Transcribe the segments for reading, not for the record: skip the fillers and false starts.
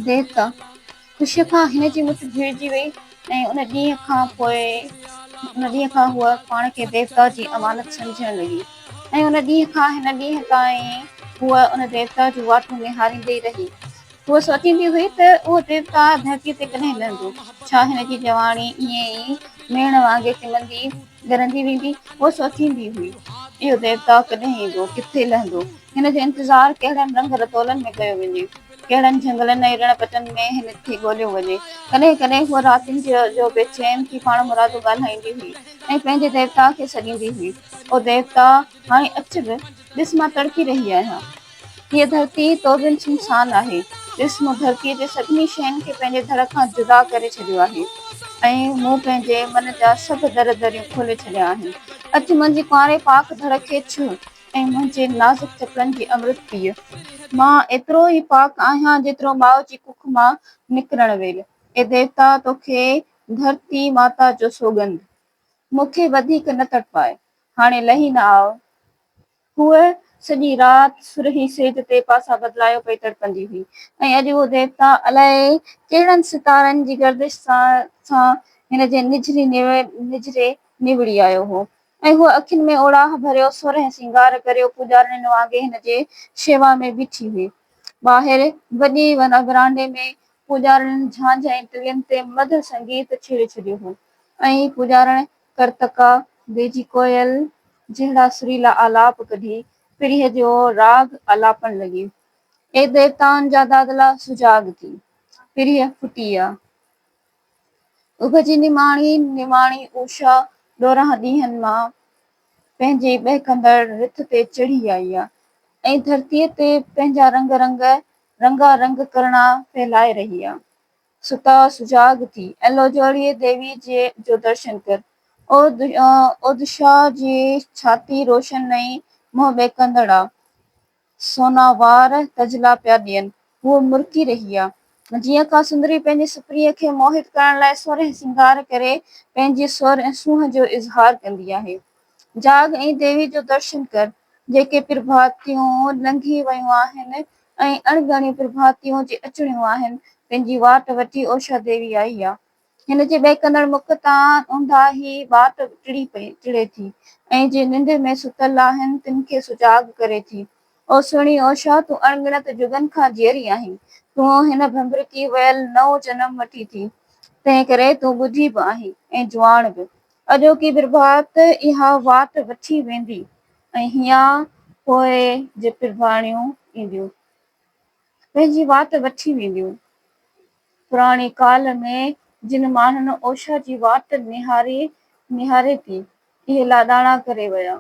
देवता ख़ुशीअ खां हिन जी मुठ भिड़िजी वई ऐं उन ॾींहं खां हूअ पाण खे देवता जी अमानत सम्झण लॻी ऐं उन ॾींहं खां हिन ॾींहं ताईं हूअ उन देवता जूं वाटूं निहारींदी रही। हूअ सोचींदी हुई त उहो देवता धरतीअ ते कॾहिं लहंदो, छा हिन जी जवानी ईअं ई मेण वांगुरु टिमंदी ॻरंदी वेंदी। उहो सोचींदी हुई इहो देवता कॾहिं ईंदो, किथे लहंदो। हिन जो इंतज़ारु कहिड़नि रंग रतोलनि में कयो वञे, कहिड़नि झंगलनि ऐं रण पटनि में हिन खे ॻोल्हियो वञे। कॾहिं कॾहिं हूअ रातिनि जो बेचैन थी पाण मुरादूं ॻाल्हाईंदी हुई ऐं पंहिंजे देवता खे सॾींदी हुई, ओ देवता हाणे अच बि, ॾिस मां तड़पी रही आहियां। हीअ धरती तो बिन सुनसान आहे। ॾिस, मूं धरतीअ जे सभिनी शयुनि खे पंहिंजे धड़ खां जुदा करे छॾियो आहे ऐं मूं पंहिंजे मन जा सभु दर दरियूं खोले छॾिया आहिनि। अचु मुंहिंजी कुंवारे पाक धड़ खे छुह ऐं मुंहिंजे नाज़ुक चपलनि जी अमृत पीउ। मां एतिरो ई पाक आहियां जेतिरो माउ जी कुख मां निकिरण वेल। ए देवता, तोखे धरती माता जो सौगंध, मूंखे वधीक न तड़पाए, हाणे लही न आओ। हूअ सॼी राति सुरही सेज ते पासा बदिलायो पई तड़पंदी हुई ऐं अॼु उहो देवता अलाए कहिड़नि सितारनि जी गर्दिश सां हिन जे निजरे निवड़ी आयो हो ऐं हूअ अखियुनि में ओड़ाह भरियो सुर ऐं सिंगार करियो पूॼारनि वांगुरु हिन जे शेवा में बीठी हुई। ॿाहिरि वॾी वरांडे में पूॼारनि झांझ ऐं टिलियुनि ते मधुर संगीत छेड़े छॾियो हो ऐं पूॼारण करतका, बेजी कोयल जहिड़ा सुरीला आलाप कढी पिरीअ जो राग आलापण लॻी। ए देवताउनि जा दादला सुजाॻ थी, पिरीअ फुटी आ। उभजी निमाणी उषा ॾोरां ॾींहंनि मां पंहिंजे बहकंदड़ रिथ ते चढ़ी आई आ ऐं धरतीअ ते पंहिंजा रंगारंग करणा फहिलाए रही आ। सुता सुजाॻ थी, एलो जोड़ीअ देवी जो दर्शन कर। ओ दिशा जी छाती रोशन ऐं मुंहुं बहकंदड़ आ। सोना वार तजला पिया ॾियनि। हूअ मुरकी रही आ, जीअं का सुंदरी पंहिंजे सुप्रीअ खे मोहित करण लाइ सुर ऐं सिंगार करे पंहिंजे स्वर ऐं सूंहं जो इज़हार कंदी आहे। जाग ऐं देवी जो दर्शन कर, जेके प्रभातियूं लंघी वयूं आहिनि ऐं अणगणियूं प्रभातियूं जे अचणियूं आहिनि। पंहिंजी वाट वठी उषा देवी आई आ। हिन जे बहकंदड़ मुख तां ऊंधा ई बाट टिड़े थी ऐं जे निंड में सुतल आहिनि तिन खे सुजाॻ करे थी। ओ सुहिणी उषा, तूं अणगिणत जुगनि खां जीअरी आहीं। तूं हिन भंभरकी वयल नओं जनम वठी थी, तंहिं करे तूं ॿुधी बि आहीं ऐं जुवान बि। अॼोकी प्रभात इहा वाट वठी वेंदी ऐं हियां पोइ जे प्रभाणियूं ईंदियूं पंहिंजी वाट वठी वेंदियूं। पुराणे काल में जिन माण्हुनि उषा जी वाट निहारे थी, इहे लाॾाणा करे विया।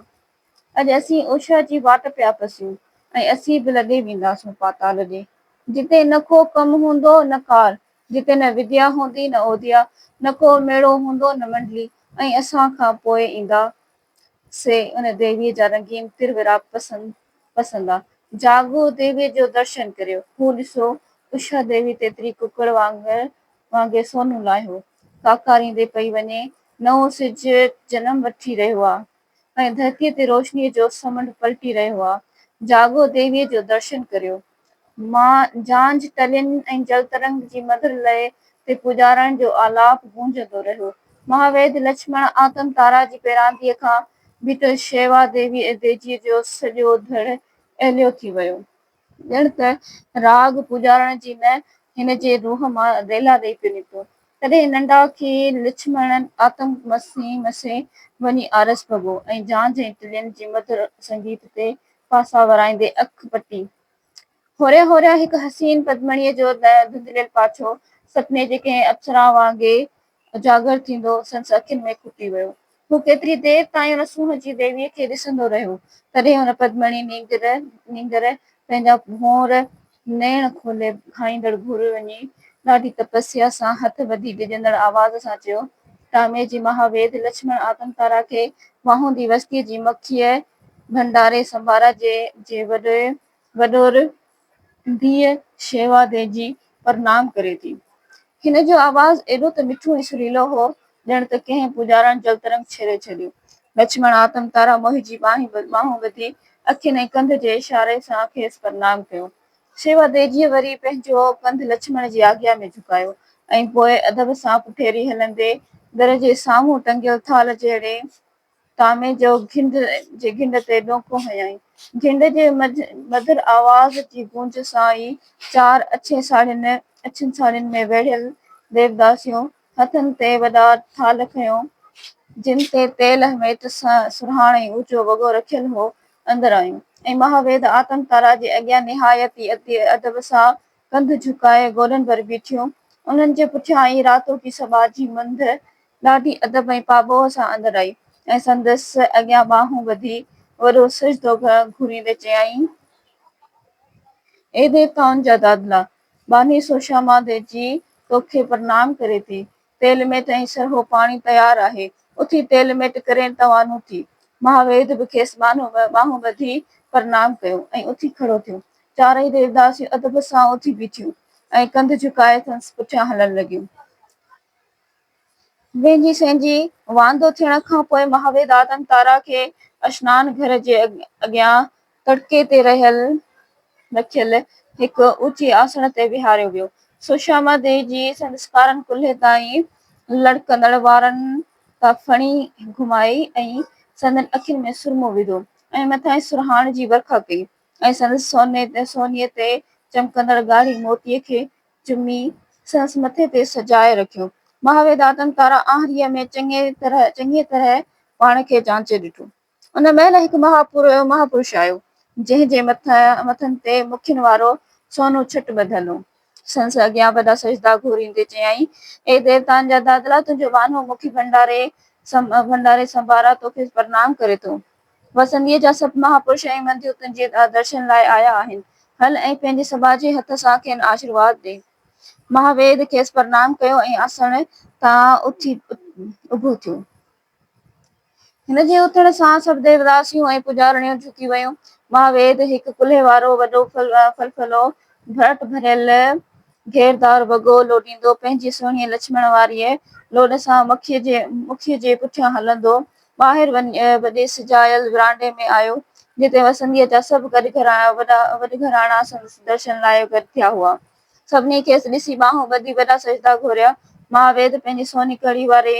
अॼु असीं उषा जी वाट पिया पसियूं ऐं असीं बि लॾे वेंदासूं पाताल ॾे, जिते न को कमु हूंदो न कार, जिते न विद्या हूंदी न ओदिया, न को मेड़ो हूंदो न मंडली, ऐं असां खां पोइ ईंदा से उन देवीअ जा रंगीन तिरविरा पसंदा। जागो, देवीअ जो दर्शन करियो। हू ॾिसो, उषा देवी तेतरी कुकड़ वांगुरु सोनू लाहियो काकारींदे पई वञे। नओं सिज जनम वठी रहियो आ ऐं धरतीअ ते रोशनीअ जो समुंड पलटी रहियो आ। जागो, देवीअ जो दर्शन करियो। मां झांझ टलियुनि ऐं जलतरंग जी मधुर लय ते पूॼारण जो आलाप गूंजंदो रहियो। महावेद लक्ष्मण आतम तारा जी पैरांदीअ खां बीठल शेवा देवी ऐं तेजीअ जो सॼो धड़ एलियो थी वियो। ॼण त राग पूॼारण जी न, हिन जे रूह मां रेला ॾेई पियो निकितो। तॾहिं नंढा खे लक्ष्मण आतम मसे वञी आरस भॻो ऐं झांझ ऐं टिलियुनि जी मधुर संगीत ते पासा वराईंदे अख पटी। होरिया होरिया हिकु हसीन पदमणीअ जो धुंधलियल पाछो सपने जे कंहिं अप्सरा वांगुरु उजागर थींदो संदसि अखियुनि में खुटी वियो। हू केतिरी देर ताईं हुन सूंहं जी देवीअ खे ॾिसंदो रहियो। तॾहिं हुन पदमणी नींदर पंहिंजा भौर नेण खोले खाईंदड़ घुर वञी ॾाढी तपस्या सां हथ वधी डिॼंदड़ आवाज़ सां चयो, टामे जी महावेद लक्ष्मण आतम तारा खे वाहूंदी वस्तीअ जी मखीअ भंडारे संभारा जे वॾोर धीअ शेवा देजी प्रणाम करे थी। हिन जो आवाज़ एॾो त मिठो ऐं सुरीलो हो, ॼण त कंहिं पूॼारण जलतरंग छेड़े छॾियो। लक्ष्मण आतम तारा मोहिजी ॿाहूं ॿधी अखियुनि ऐं कंध जे इशारे सां खेसि प्रणाम कयो। शेवा तेजीअ वरी पंहिंजो कंधु लक्ष्मण जी आज्ञा में झुकायो ऐं पोइ अदब सां पुठेरी हलंदे दर जे साम्हूं टंगियल थाल जहिड़े तामे जो घिंड ते ॾोको हयईं। घिंड जे मधुर आवाज़ जी गूंज सां ई चार अछियुनि साड़ियुनि में वेढ़ियल देवदासियूं हथनि ते वॾा थाल खयों जिन ते तेल हमेत सुरहाणे ऊचो वॻो रखियल हो अंदर आयूं ऐं महावेद आतम तारा जे अॻियां निहायत ई अदब सां कंधु झुकाए गोॾनि भर बीठियूं। उन्हनि जे पुठियां ई रातो की सभा जी मंद ॾाढी अदब ऐं पाबोअ सां अंदर आई ऐं संदसि अॻियां ॿाहूं वधी वॾो सिजदो घुरींदे चयाईं, ए देवताउनि जा दादला, बानी सोशामा जी तोखे प्रणाम करे थी। तेल मेट ऐं सरहो पाणी तयारु आहे, उथी तेल मेट करे तवानू थी। महावेद बि खेसि ॿाहूं ॿधी प्रणाम कयो ऐं उथी खड़ो थियो। चारई देवदासियूं अदब सां उथी बीठियूं ऐं कंधु झुकाए संदसि पुठियां हलण लॻियूं। वेझी संहिंजी वांदो थियण खां पोइ महावेद आतम तारा खे स्नान घर जे अॻियां तड़के ते रखियल हिक ऊची आसन ते विहारियो वियो। सुशामा देवी जी संस्कारनि कुल्हे ताईं लड़कंदड़ वारनि तां फणी घुमाई ऐं संदन अखियुनि में सुरमो विधो ऐं मथां सुरहाण जी वर्खा कई ऐं संदसि सोनीअ ते चमकंदड़ ॻाढ़ी मोतीअ खे चुमी संदसि मथे ते सजाए रखियो। महावेद आतम तारा आहरीअ में चङीअ तरह पाण खे जांचे ॾिठो। उन महिल हिकु महापुरुष आयो जंहिं जे मथनि ते मुखियुनि वारो सोनो छट ॿधल हो। संदसि अॻियां वॾा सजदा घूरींदे चयाईं, ए देवताउनि जा दादला, तुंहिंजो वानो मुखी भंडारे संभारा तोखे प्रणाम करे थो। वसंतीअ जा सभु महापुरुष ऐं मंदियूं तुंहिंजे दर्शन लाइ आया आहिनि। हल ऐं पंहिंजे सभा जे हथ सां खेनि आशीर्वाद ॾे। महावेद खेसि प्रणाम कयो ऐं आसन तां उथी उभो थियो। हिन जे उथण सां सभु देवदासियूं ऐं पुजारणियूं झुकी वयूं। महावेद हिकु कुल्हे वारो वॾो फलफलो भरट भरियल घेरदार वॻो लोॾींदो पंहिंजी सुहिणी लक्ष्मण वारीअ लोॾ सां मुखीअ जे पुठियां हलंदो ॿाहिरि वॾे सिजायल विरांडे में आयो जिते वसंतीअ जा सभु वॾ घराणा संदसि दर्शन लाइ गॾु थिया हुआ। सभिनी खेसि ॾिसी ॿाहूं ॿधी वॾा सजदा घोरिया। महावेद पंहिंजी सोनी कड़ी वारे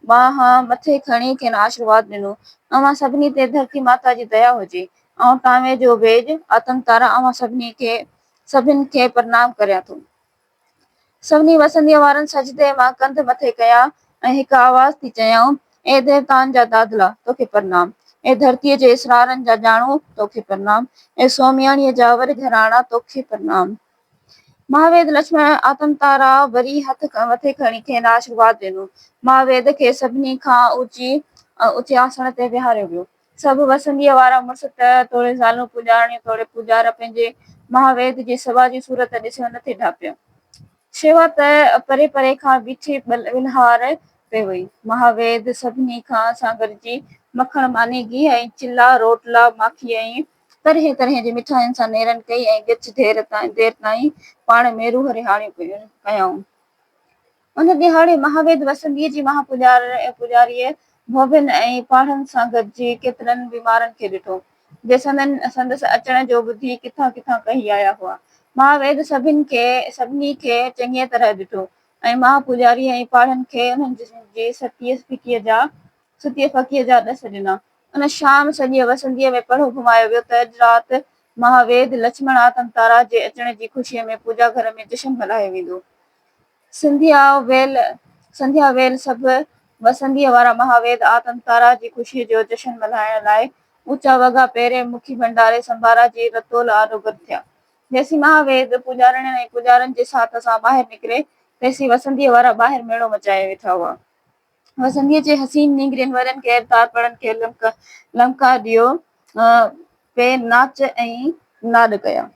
ॿांह मथे खणी खेनि आशीर्वाद ॾिनो, अव्हां सभिनी ते धरती माता जी दया हुजे। आउं तांवे जो वेझ आतम तारा अव्हां सभिनि खे प्रणाम करियां थो। सभिनी वसंतीअ वारनि सजदे मां कंध मथे कया ऐं हिकु आवाज़ थी चयाऊं, ए देवताउनि जा दादला, तोखे प्रणाम। ए धरतीअ जे इसरारनि जा ॼाणू, तोखे प्रणाम। ए सोमियाणीअ जा वॾ घराणा, तोखे प्रणाम। महावेद लक्ष्मण आतम तारा वरी हथ मथे खणी खेनि आशीर्वाद ॾिनो। महावेद खे सभिनी खां ऊचे आसन ते विहारियो वियो। सभु वसंतीअ वारा मुड़ुस तोड़े ज़ालूं पुॼारणियूं तोड़े पुॼार पंहिंजे महावेद जी सभा जी सूरत ॾिसी हुन ते ढापिया। शेवा त परे परे खां बीठी विल्हार पे वई। महावेद सभिनी सां गॾिजी मखण मानी घी ऐं चिला रोटला माखी ऐं तरह तरह जी मिठाइयुनि सां नेरनि कई ऐं ॻच देर ताईं पाण में रूह रिहाणियूं कयाऊं। उन ॾिहाड़े महावेद वसंतीअ जी महापुजारीअ भोभिन ऐं पाढ़नि सां गॾिजी केतिरनि बीमारनि खे ॾिठो जे संदसि अचण जो ॿुधी किथां किथां कही आया हुआ। महावेद सभिनी खे चङीअ तरह ॾिठो ऐं महापुजारी ऐं पाढ़नि खे उन्हनि जी सतीअ फकीअ जा ॾस ॾिना। उन शाम सॼीअ वसंतीअ में पढ़ो घुमायो वियो त अॼु राति महावेद लक्ष्मण आतम तारा जे अचण जी ख़ुशीअ में पूजा घर में जश्न मल्हायो वेंदो। संध्या वेल सभु वसंतीअ वारा महावेद आतम तारा जी ख़ुशीअ जो जश्न मल्हाइण लाइ ऊचा वॻा पहिरें मुखी भंडारे संभारा जी रतोल आॾो गॾु थिया। जेसीं महावेद पुॼारणियुनि ऐं पुॼारनि जे साथ सां ॿाहिरि निकिरे तेसीं वसंतीअ वारा ॿाहिरि मेणो मचाए वेठा हुआ। वसंतीअ जे हसीन निंगरियुनि वरनि गैरदारपणनि खे लमका ॾियो पे नाच ऐं नाॾ कया।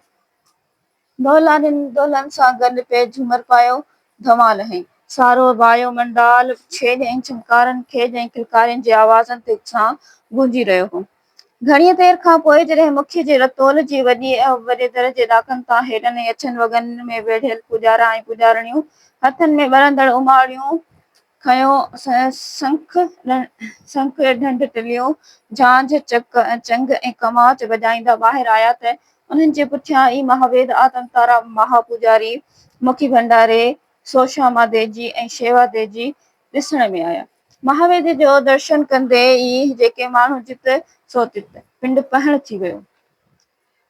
दोलनि सां गॾु पे झूमर पायो धमाल हई। सारो वायो मंडाल छेॼ ऐं छंकारनि खेज ऐं खिलकारियुनि जे आवाज़नि सां गूंजी रहियो हो। घणीअ देर खां पोइ जॾहिं मुखीअ जे रतोल जी वॾे दर जे ॾाकनि तां हेॾनि अछनि वॻनि में वेढ़ियल पुॼारा ऐं पुॼारणियूं हथनि में ॿरंदड़ उमाड़ियूं खयों शंख ढंढ टिलियूं झांझ चंग ऐं कमाच वॼाईंदा ॿाहिरि आया त उन्हनि जे पुठियां ई महावेद, आतम तारा, महापुजारी, मुखी भंडारे, सोशामा देजी ऐं शेवा देजी ॾिसण में आया। महावेद जो दर्शन कंदे ई जेके माण्हू जित सो तित पिंड पहण थी वियो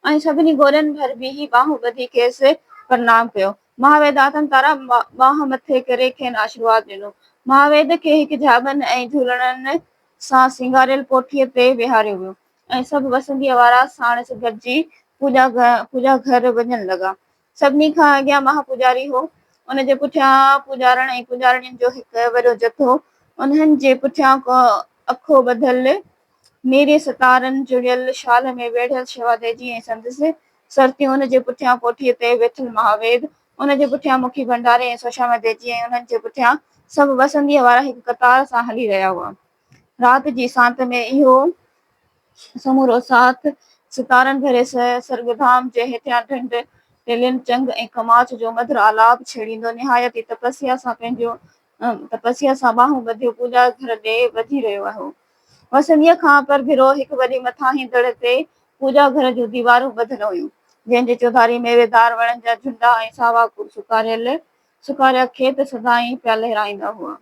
ऐं सभिनी गोॾनि भर बीही बाहूं ॿधी खेसि प्रणाम कयो। महावेद आतम तारा बांह मथे करे खेनि आशीर्वाद ॾिनो। महावेद खे हिकु झाबनि ऐं झूलणनि सां सिंगारियल कोठीअ ते वेहारियो वियो ऐं सभु वसंतीअ वारा साणस गॾिजी पूजा घर वञण लॻा। सभिनी खां अॻियां महापुजारी हो, उन जे पुठियां पुजारण ऐं पुजारणियुनि जो हिकु वॾो जथो, उन्हनि जे पुठियां अखो ॿधल नीरे सितारनि जुड़ियल शाल में वेढ़ियल शेवा देजी ऐं संदसि सरतियूं। उन जे पुठियां कोठीअ ते वेठल महावेद, उन जे पुठियां मुखी भंडारे ऐं सोशामा देजी ऐं उन्हनि जे पुठियां सभु वसंतीअ वारा हिकु कतार सां हली रहिया हुआ। राति जी सांत में इहो समूरो साथ सितारनि भरे सर्गधाम जे हेठियां ढंढ टेलियुनि चंग ऐं कमाच जो मधुर आलाप छेड़ींदो निहायती तपस्या सां बाहूं ॿधियो पूजा घर ॾे वधी रहियो हो। वसंतीअ खां परभिरो हिकु वॾी मथाहीं दड़ ते पूजा घर जूं दीवारूं ॿधल हुयूं, जंहिंजे चौधारी मेवेदार वणनि जा झुंडा ऐं सावा सुकारिया खेत सदाईं पिया लहिराईंदा हुआ।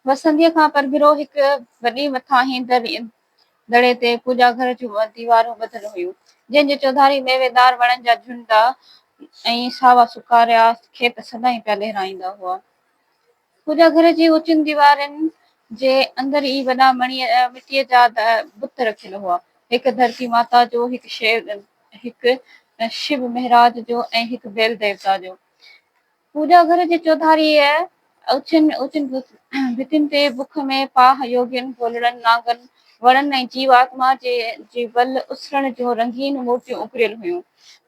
वसंतीअ खां परभिरो हिकु वॾी मथाहीं दड़े ते पूजा घर जूं दीवारूं ॿधल हुयूं, जंहिंजे चौधारी मेवेदार वणनि जा झुंडा ऐं सावा सुकारिया खेत सदाईं पिया लहिराईंदा हुआ। पूजा घर जी ऊचियुनि दीवारनि जे अंदरि ई वॾा मिटीअ जा बुत रखियल हुआ, हिकु धरती माता जो, हिकु शिव महाराज जो ऐं हिकु बेल देवता जो। पूजा घर जे चौधारीअ ऊचियुनि भितियुनि ते बुख में पाह योगियुनि, भोलड़नि, नागनि, वणनि ऐं जीवात्मा जे बल उसरण जो रंगीन मूर्तियूं उकरियल हुयूं।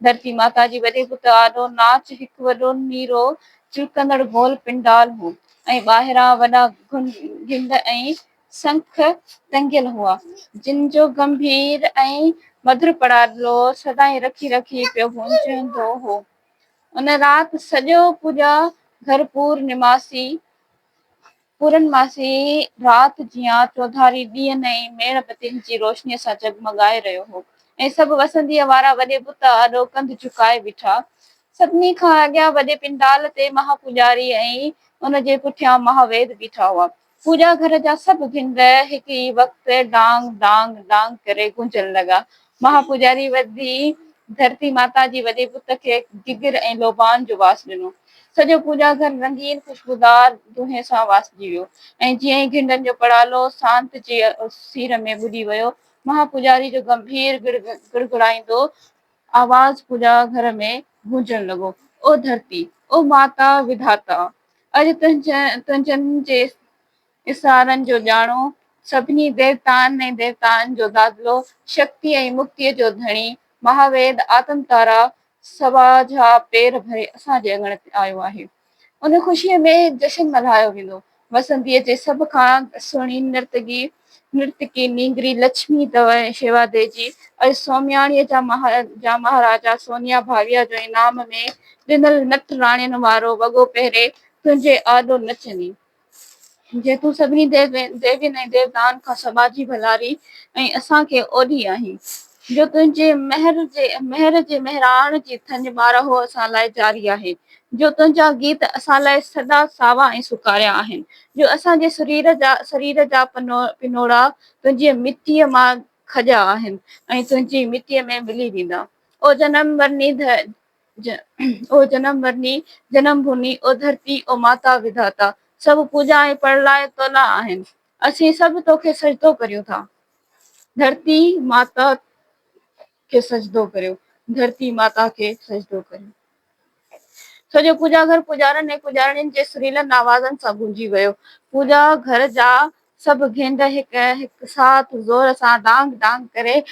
धरती माता जी वॾे पुट आॾो नाच हिकु वॾो नीरो चिलकंदड़ गोल पिंडाल हो ऐं ॿाहिरां वॾा घिंड ऐं शंख टंगियल हुआ, जिन जो गंभीर ऐं मधुर पड़ालो सदाईं रखी रखी पियो गूंजंदो हो। उन राति सॼो पूजा घर पूरनमासी राति जियां चौधारी ॾींहनि ऐं मेणबतियुनि जी रोशनीअ सां जगमगाए रहियो हो ऐं सभु वसंतीअ वारा वॾे बुत आॾो कंध झुकाए बीठा। सभिनी खां अॻियां वॾे पिंडाल ते महापुजारी ऐं उन जे पुठियां महावेद बीठा हुआ। पूजा घर जा सभु घिंड हिकु ई वक़्तु डांग डांग डांग करे गूंजण लॻा। महापुजारी वधी धरती माता जी वॾे पुट खे गिगिर ऐं लोबान जो वास ॾिनो। सॼो पूजा घर रंगीन ख़ुशबूदार दुहे सां वासिजी वियो ऐं जीअं ई घिंडनि जो पड़ालो सांत जे सीर में ॿुॾी वियो, महापुजारी जो गंभीर गिड़गिड़ाईंदो आवाज़ पूजा घर में गूंजण लॻो, ओ धरती, ओ माता विधाता, अॼु तुंहिंजनि जे इशारनि जो ॼाणो, सभिनी देवताउनि ऐं देवताउनि जो दादलो, शक्ति ऐं मुक्तीअ जो धणी, महावेद आतम तारा सभा जा पेर भरे असांजे अङण ते आयो आहे। उन ख़ुशीअ में जशन मल्हायो वेंदो। वसंतीअ जे सभ खां सुहिणी नर्तकी नींगरी लक्ष्मी अथव शेवा देजी। अॼु सौम्याणीअ जा महाराजा सोनिया भाविया जो इनाम में ॾिनल नट राणियुनि वारो वॻो पहिरे तुंहिंजे आॾो नचंदी। जे तूं सभिनी देवियुनि ऐं देवताउनि खां समाजी भलारी ऐं असांखे ओॾी आहीं, जो तुंहिंजे महर जे महिराण जी थञ ॿारहो असां लाइ जारी आहे, जो तुंहिंजा गीत असां लाइ सदा सावा ऐं सुकारिया आहिनि, जो असांजे शरीर जा पिनोड़ा तुंहिंजी मिटीअ मां खॼा आहिनि ऐं तुंहिंजी मिटीअ में मिली वेंदा। ओ जनम वरनी जनम भूमि, ओ धरती, ओ माता विधाता, सभु पूॼा ऐं परलाए तोला आहिनि। असीं सभु तोखे सजदो करियूं था। धरती माता खे सजदो करियो, धरती माता खे सजदो करियो। सॼो पूजा घर पुजारनि ऐं पुजारणियुनि जे सुरीलनि आवाज़नि सां गूंजी वियो। पूजा घर जा सभु घिंड हिकु साथ ज़ोर सां डांग डांग करे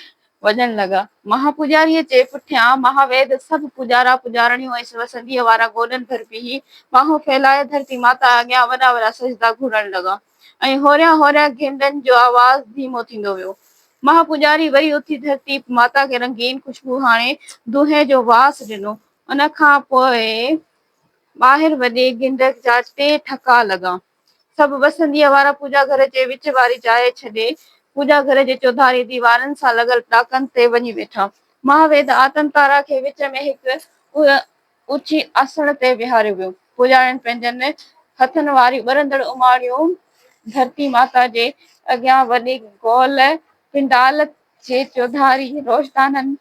वॼण लॻा। महापुजारीअ जे पुठियां महावेद सभु पुजारा पुजारणियूं ऐं वसंतीअ वारा गोॾनि भर बीही बाहूं फैलाए धरती माता अॻियां वॾा वॾा सजदा घुरण लॻा ऐं होरियां होरियां घिंडनि जो आवाज़ धीमो थींदो वियो। महापुजारी वरी उथी धरती माता खे रंगीन ख़ुशबू हाणे दुहे जो वास ॾिनो। उन खां पोइ ॿाहिरि वॾे घिंड जा टे ठका लॻा। सभु वसंदीअ वारा पूजा घर जे विच वारी जाइ छॾे पूजा घर जे चौधारी दीवारनि सां लॻल ॾाकनि ते वञी वेठा। महावेद आतन तारा खे विच में हिकु ऊची आसण ते विहारियो वियो। पुॼारियुनि पंहिंजनि हथनि वारियूं ॿरंदड़ उमाड़ियूं धरती माता जे अॻियां वॾी गोल पिंडाल जे चौधारी रोशदाननि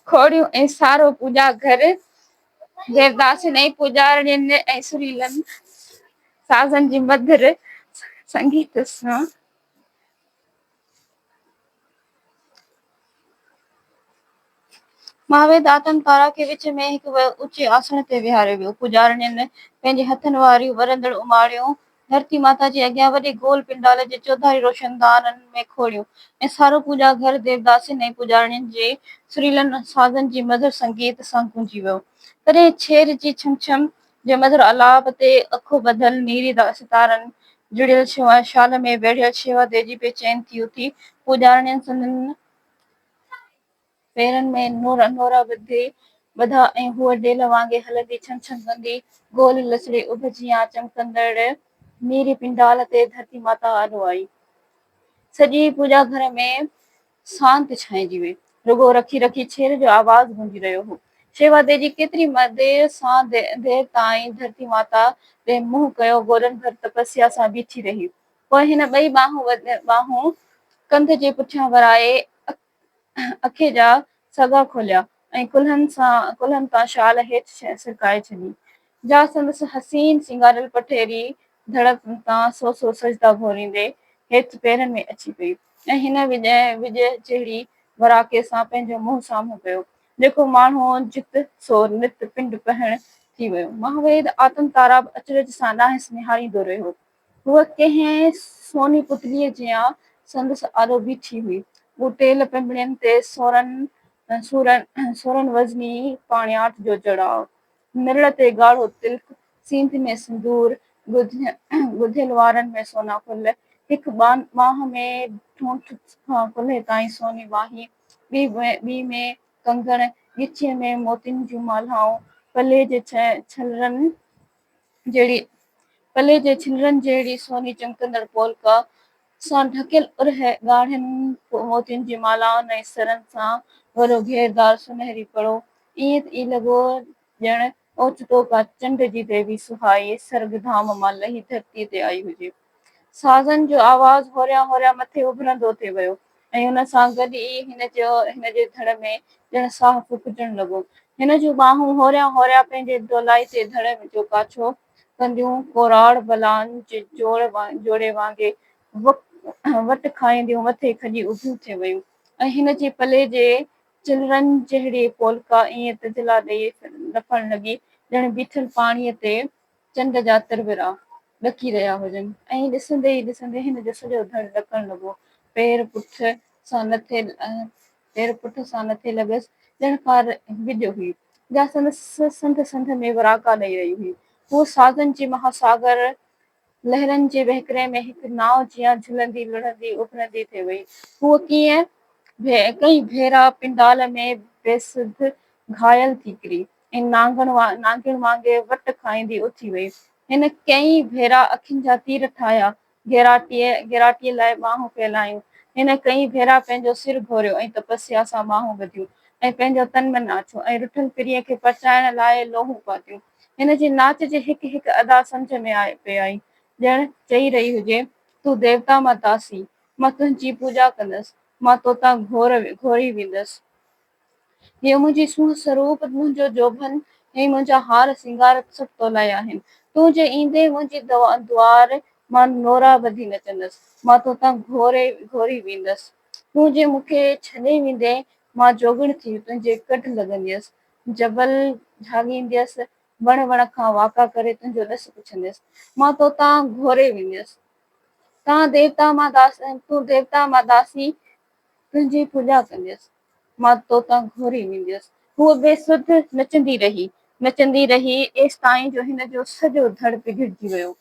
खोड़ियूं ऐं सारो पूजा घर देवदासियुनि ऐं पुॼारियुनि ऐं सुरीलनि साज़नि जी मधुर संगीत सां महावेद आतन तारा खे विच में हिकु ऊचे आसण ते विहारियो वियो। पुॼारियुनि पंहिंजे हथनि वारियूं वरंदड़ उमाड़ियूं धरती माता जे अॻियां वॾे गोल पिंडाल जे चौधारी रोशनदाननि में खोड़ियूं ऐं सारो पूजा घर देवदासियुनि ऐं पुॼारियुनि जे सुरीलनि साज़नि जी मधुर संगीत सां गूंजी वियो। तॾहिं छेर जी छमछम जे मधुर आलाप ते अखो ॿधल नीरी सितारनि जुड़ियल शाल में वेढ़ियल शेवा तेजी बेचैन थी उथी पुॼारियुनि संदनि पेरनि में नोरा ॿधा ऐं हूअ डेल वांगुरु हलंदी छन छन कंदी गोल लसड़े उभजियां चमकंदड़ नीरी पिंडाल ते धरती माता आॾो आई। सॼी पूजा घर में शांति छाइजी वई। रुॻो रखी रखी छेर जो आवाज़ गूंजी रहियो हो। शेवा तेजी केतिरी देर सां देर ताईं धरती माता ते मुंहुं कयो गोॾनि भर तपस्या सां बीठी रही। पोइ हिन ॿई ॿाहूं कंध जे पुठियां वराए अखे जा सॻा खोलिया ऐं कुल्हनि तां शाल हेठि सिरकाए छॾी। जा संदसि हसीन सिंगारियल पठेरी धड़क तां सो सजदा घोरींदे हेठि पेरनि में अची पई ऐं हिन विज जहिड़ी वराके सां पंहिंजो मुंहुं साम्हूं कयो जेको माण्हू जित सो नित पिंड पहण थी वियो। महावेद आतन तारा अचरज सां ॾांहुं निहारींदो रहियो। हूअ कंहिं सोनी पुतलीअ जियां संदसि आॾो बीठी हुई। टेल पिंबड़ियुनि ते सोरनि वज़नी पाणियाठ जो जड़ाव, मिरड़ ते ॻाढ़ो तिल्क, सींध में सिंदूर, ॻुधियल वारनि में सोना फुल, हिकु बांह में ठूंठ खां कुल्हे ताईं सोनी बाही, ॿी में कंगण, ॻिचीअ में मोतियुनि जूं मालाऊं, पले जे छिलरनि जहिड़ी सोनी चमकंदड़ पोलका सां ढकियल उरह ॻाढ़नि मोतियुनि जी मालाउनि ऐं सरनि सां वॾो घेरदार सुनहरी पड़ो। ईअं ई लॻो ॼण ओचितो का चंड जी देवी सुहाई सर्ग धाम मां लही धरतीअ ते आई हुजे। साज़नि जो आवाज़ होरियां होरियां मथे उभरंदो थे वियो ऐं हुन सां गॾु ई हिन जे धड़ में ॼण साहु फुकजण लॻो। हिन जूं ॿाहूं होरियां होरियां पंहिंजे दोलाई ते धड़ जो पाछो कंदियूं कोराड़ बलान जे जोड़े वांगुरु वट खाईंदियूं मथे खॼी उभियूं थी वयूं ऐं हिन जे पले जे चिलरनि जहिड़ी पोलका ईअं तिजला ॾेई नफण लॻी ॼण बीठल पाणीअ ते चंड जा तिरविरा ॾकी रहिया हुजनि ऐं ॾिसंदे ई ॾिसंदे हिन जो सॼो धड़ ॾकण लॻो। पेर पुठ सां नथे लॻसि ॼण का विॼ हुई जा संद में वराका ॾेई रही हुई। हू साज़नि जे महासागर लहरनि जे वहिकरे में हिकु नाव जियां झुलंदी लुढ़ंदी उभरंदी थे वई। हूअ कीअं कई भेरा पिंडाल में बेसुध घायल थी किरी ऐं नांगण वांगुरु वट खाईंदी उथी वई। हिन कई भेरा अखियुनि जा तीर ठाहिया, गिराटीअ लाइ ॿाहूं फैलायूं। हिन कई भेरा पंहिंजो सिर घोरियो ऐं तपस्या सां ॿाहूं ॿधियूं ऐं पंहिंजो तन मन आछो ऐं रुठल पिरीअ खे परचाइण लाइ लोहूं पातियूं। हिन जे नाच जे हिकु हिकु अदा सम्झ में पई आई ॼण चई रही हुजे तूं देवता मां दासी, मां तुंहिंजी पूॼा कंदसि, मां तोतां घोरी वेंदसि। हीअ मुंहिंजी सूंहं स्वरूप, मुंहिंजो जोभन ऐं मुंहिंजा हार सिंगार सभु तो लाइ आहिनि। तूं जे ईंदे मुंहिंजी द्वार मां नोरा ॿधी नचंदसि, मां तोतां घोरी वेंदसि। तूं जे मूंखे छॾे वेंदे मां जोगण थी तुंहिंजे कढ लॻंदसि, जबल झाॻींदसि, वण खां वाका करे तुंहिंजो ॾस पुछंदसि, मां तोतां घोरे वेंदसि। तूं देवता मां दासी, तुंहिंजी पूॼा कंदसि, मां तोतां घोरी वेंदसि। हूअ बेसुध नचंदी रही एसि ताईं जो हिन जो सॼो धड़ पिघिड़जी वियो।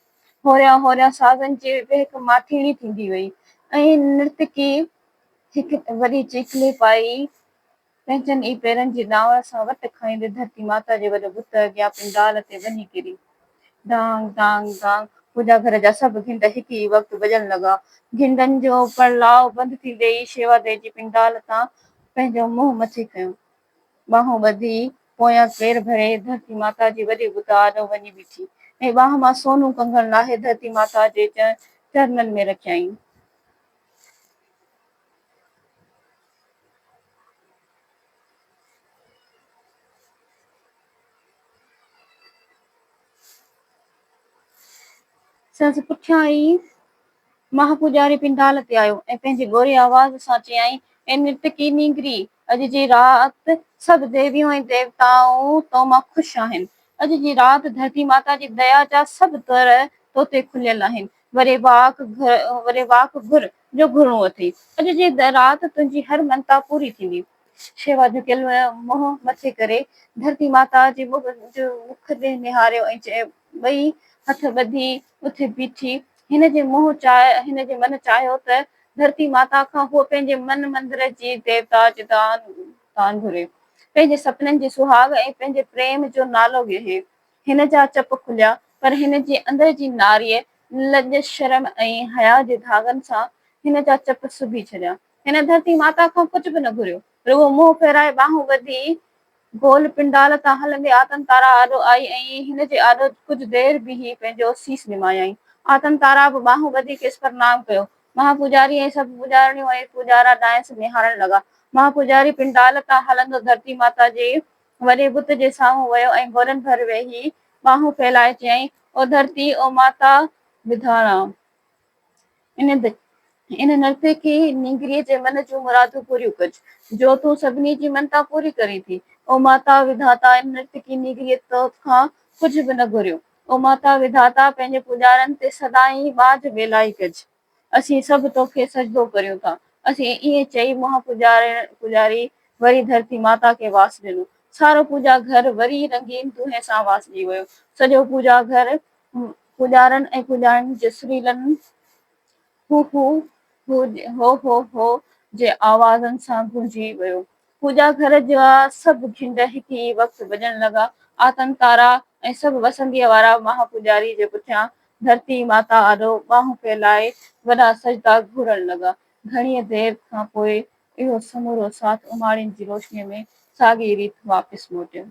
होरियां होरियां साज़नि जी बहक माठीणी थींदी वई ऐं नर्तकी हिकु वॾी चिकले पाई पंहिंजनि ई पेरनि जी ॾांवण सां वट खाईंदे धरती माता जे वॾे बुत अॻियां पिंडाल ते वञी किरी। डांग डांग डांग पूजा घर जा सब घिंड हिक ई वक्त बजण लॻा। घिंडनि जो पड़लाव बंदि थींदे ई शेवादेव जी पिंडाल तां पंहिंजो मुंहुं मथे कयो, ॿाहूं ॿधी पोयां पेर भरे धरती माता जी वॾे बुत आॾो वञी बीठी ऐं ॿाह मां सोनू कंगण लाहे धरती माता जे चरणनि में रखियाईं। संदसि पुठियां ई महापुजारी पिंडाल ते आयो ऐं पंहिंजे ॻोरे आवाज़ सां चयाईं, ए नृतकी नींगरी, अॼु जी राति सभु देवियूं ऐं देवताऊं तो मां ख़ुशि आहिनि। अॼु जी राति धरती माता जी दया जा सभु दर तो ते खुलियल आहिनि। वरे वाक घुर जो घुरणो अथई। अॼु जी राति तुंहिंजी हर मनता पूरी थींदी। शेवा झुकियल मुंहुं मथे करे धरती माता जे मुख ॾे निहारियो ऐं चयो, ॿई हथ ॿधी उथे बीठी हिन जे मन चाहियो त धरती माता खां उहो पंहिंजे मन मंदिर जी देवता जो दान घुरे, पंहिंजे सपननि जे सुहाग ऐं पंहिंजे प्रेम जो नालो ॻे। हिन जा चप खुलिया, पर हिन जे अंदर जी नारीअ लॼ शर्म ऐं हया जे धागनि सां हिन जा चप सुभी छॾिया। हिन धरती माता खां कुझु बि न घुरियो, रुॻो मुंहुं फेराए ॿाहूं ॿधी गोल पिंडाल तां हलंदे आतन तारा आॾो आई ऐं हिन जे आॾो कुझु देरि बीही पंहिंजो सीस निमायाईं। आतन तारा बि ॿाहूं ॿधी खेसि प्रणाम कयो। महापुजारी ऐं सभु पुजारणियूं ऐं पुजारा डांस निहारण लॻा। महापुजारी पिंडाल तां हलंदो धरती माता जे वॾे बुत जे साम्हूं वियो ऐं गोॾनि भर वेही ॿाहूं फैलाए चयईं, ओ धरती, ओ माता विधाणा, इन नर्तकी नींगरीअ जे मन जूं मुरादूं पूरियूं कजि, जो तूं सभिनी जी मनता पूरी करीं थी। ओ माता विधाता, इन नर्तकी नींगरीअ तोखां कुझु बि न घुरियो। ओ माता विधाता, पंहिंजे पुजारनि ते सदाईं बाझ बेलाई कजि। असीं सभु तोखे सजदो करियूं था। असीं ईअं चई पुजारी वरी धरती माता खे वास ॾिनो। सारो पूजा घर वरी रंगीन दूहे सां वासजी वियो। सॼो पूजा घर पुजारनि ऐं पुजारियुनि जे सुरीलनि हू हो हो हो जे आवाज़नि सां गूंजी वियो। पूजा घर जा सभु घिंड हिक ई वक़्तु वॼण लॻा। आतन तारा ऐं सभु वसंतीअ वारा महापुजारी जे पुठियां धरती माता आॾो ॿाहूं फैलाए वॾा सजदा घुरण लॻा। घणीअ देरि खां पोइ इहो समूरो साथ उमाड़ियुनि जी रोशनीअ में साॻी रीति वापसि मोटियो।